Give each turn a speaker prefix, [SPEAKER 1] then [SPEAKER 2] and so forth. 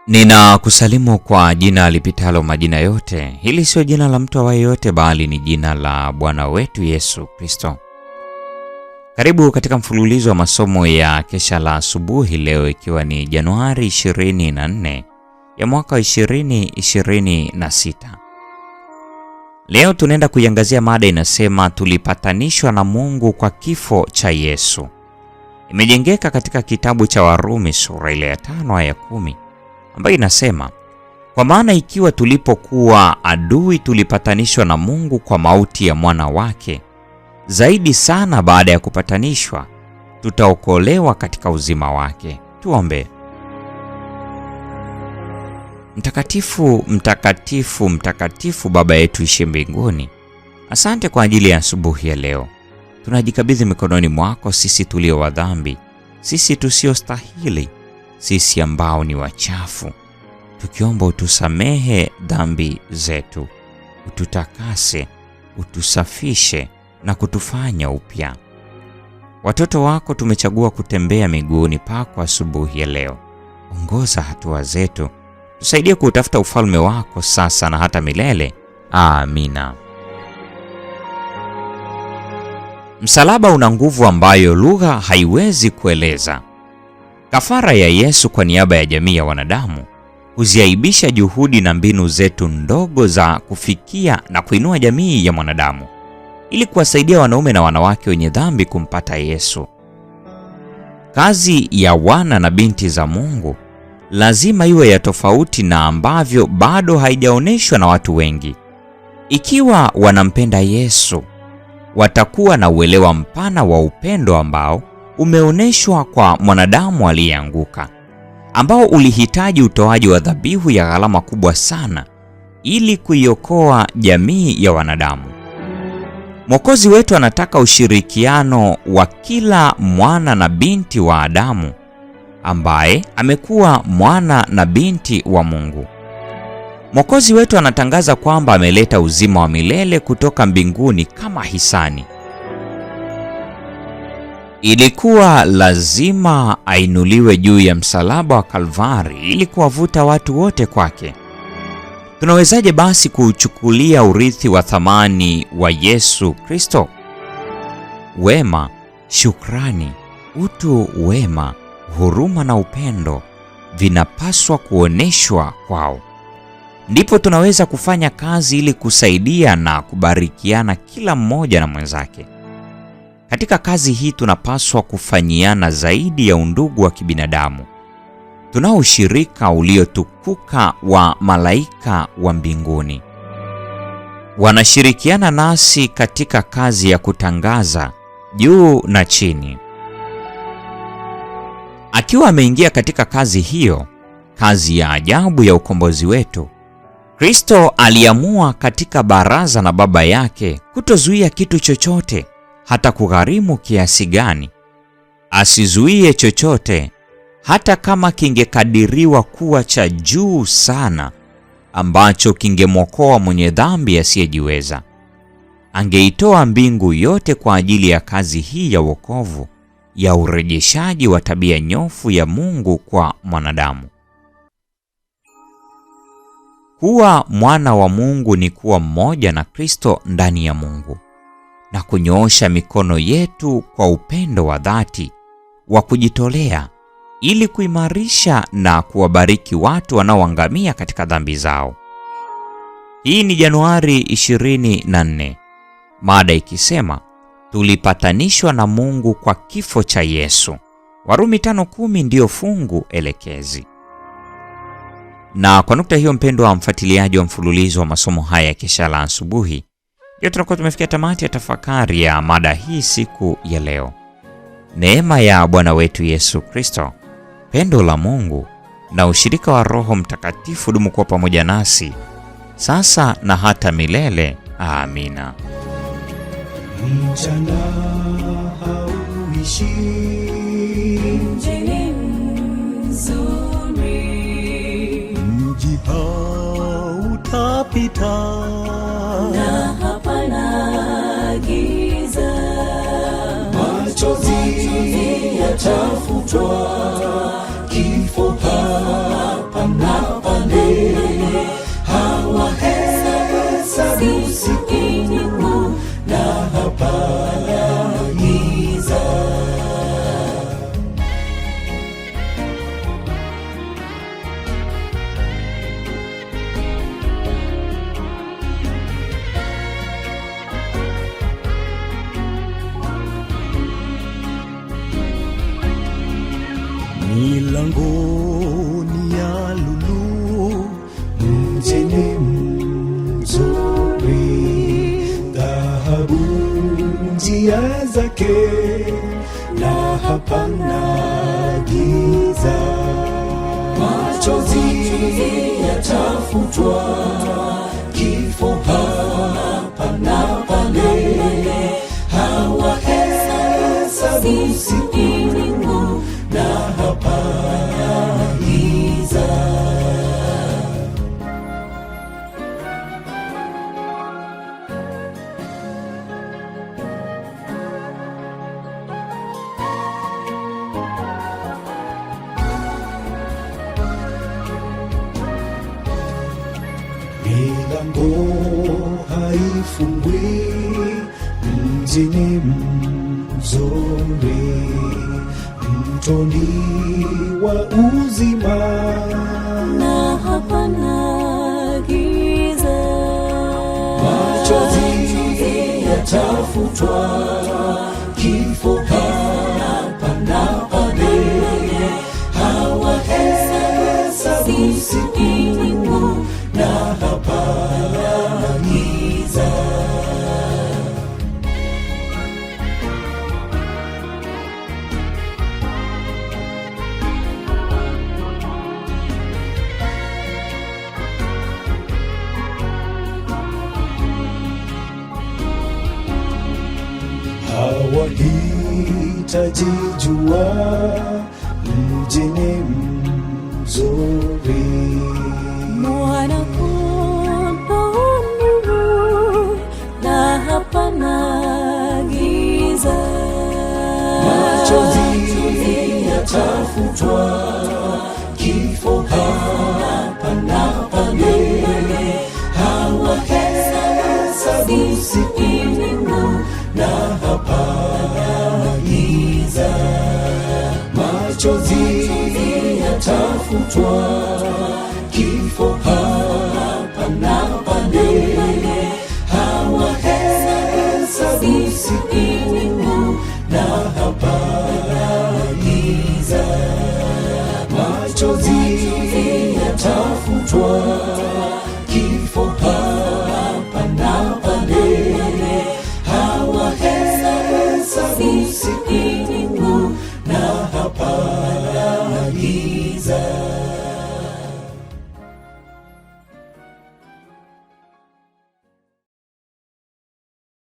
[SPEAKER 1] Ninakusalimu kwa jina lipitalo majina yote. Hili sio jina la mtu awaye yote, bali ni jina la Bwana wetu Yesu Kristo. Karibu katika mfululizo wa masomo ya kesha la asubuhi, leo ikiwa ni Januari 24 ya mwaka 2026. Leo tunaenda kuiangazia mada inasema tulipatanishwa na Mungu kwa kifo cha Yesu. Imejengeka katika kitabu cha Warumi sura ile ya 5 aya 10, ambayo inasema, kwa maana ikiwa tulipokuwa adui tulipatanishwa na Mungu kwa mauti ya mwana wake, zaidi sana baada ya kupatanishwa tutaokolewa katika uzima wake. Tuombe. Mtakatifu, mtakatifu, mtakatifu Baba yetu ishiye mbinguni, asante kwa ajili ya asubuhi ya leo. Tunajikabidhi mikononi mwako sisi tulio wa dhambi, sisi tusiostahili, sisi ambao ni wachafu, tukiomba utusamehe dhambi zetu, ututakase, utusafishe na kutufanya upya. Watoto wako tumechagua kutembea miguuni pako asubuhi ya leo. Ongoza hatua zetu, tusaidie kutafuta ufalme wako sasa na hata milele. Amina. Msalaba una nguvu ambayo lugha haiwezi kueleza. Kafara ya Yesu kwa niaba ya jamii ya wanadamu huziaibisha juhudi na mbinu zetu ndogo za kufikia na kuinua jamii ya mwanadamu ili kuwasaidia wanaume na wanawake wenye dhambi kumpata Yesu. Kazi ya wana na binti za Mungu lazima iwe ya tofauti na ambavyo bado haijaoneshwa na watu wengi. Ikiwa wanampenda Yesu, watakuwa na uelewa mpana wa upendo ambao umeoneshwa kwa mwanadamu aliyeanguka, ambao ulihitaji utoaji wa dhabihu ya gharama kubwa sana ili kuiokoa jamii ya wanadamu. Mwokozi wetu anataka ushirikiano wa kila mwana na binti wa Adamu ambaye amekuwa mwana na binti wa Mungu. Mwokozi wetu anatangaza kwamba ameleta uzima wa milele kutoka mbinguni kama hisani. Ilikuwa lazima ainuliwe juu ya msalaba wa Kalvari ili kuwavuta watu wote kwake. Tunawezaje basi kuuchukulia urithi wa thamani wa Yesu Kristo? Wema, shukrani, utu wema, huruma na upendo vinapaswa kuoneshwa kwao. Ndipo tunaweza kufanya kazi ili kusaidia na kubarikiana kila mmoja na mwenzake. Katika kazi hii tunapaswa kufanyiana zaidi ya undugu wa kibinadamu. Tunao ushirika uliotukuka wa malaika wa mbinguni. Wanashirikiana nasi katika kazi ya kutangaza juu na chini. Akiwa ameingia katika kazi hiyo, kazi ya ajabu ya ukombozi wetu, Kristo aliamua katika baraza na Baba yake kutozuia kitu chochote, hata kugharimu kiasi gani. Asizuie chochote, hata kama kingekadiriwa kuwa cha juu sana, ambacho kingemwokoa mwenye dhambi asiyejiweza. Angeitoa mbingu yote kwa ajili ya kazi hii ya wokovu, ya urejeshaji wa tabia nyofu ya Mungu kwa mwanadamu. Kuwa mwana wa Mungu ni kuwa mmoja na Kristo ndani ya Mungu, na kunyoosha mikono yetu kwa upendo wa dhati wa kujitolea ili kuimarisha na kuwabariki watu wanaoangamia katika dhambi zao. Hii ni Januari 24, mada ikisema tulipatanishwa na Mungu kwa kifo cha Yesu. Warumi 5:10 ndiyo fungu elekezi. Na kwa nukta hiyo, mpendwa wa mfuatiliaji wa mfululizo wa masomo haya ya kesha la asubuhi, ndio tunakuwa tumefikia tamati ya tafakari ya mada hii siku ya leo. Neema ya Bwana wetu Yesu Kristo, pendo la Mungu na ushirika wa Roho Mtakatifu dumu kuwa pamoja nasi sasa na hata milele. Amina.
[SPEAKER 2] Mchana hauishi, mjini mzuri, mji hautapita, na hapana giza. Machozi yatafutwa, kifo hapana milangoni ya lulu, mjini mzuri, dhahabu njia zake, na hapana giza. Machozi yatafutwa, kifo hapa na pale, hawahesabu siku, na hapana giza. Milango haifungwi mjini mzuri, mtoni wa uzima,
[SPEAKER 3] na hapana giza.
[SPEAKER 2] Machozi yatafutwa, kifo hapa na pale, hawahesabu siku, na hapana giza. Hawahitaji jua mjini mzuri,
[SPEAKER 3] Mwana-Kondoo nuru, na hapana giza.
[SPEAKER 2] machozi yatafutwa, kifo hapa na pale, hawahesabu siku, na hapana giza. Machozi yatafutwa,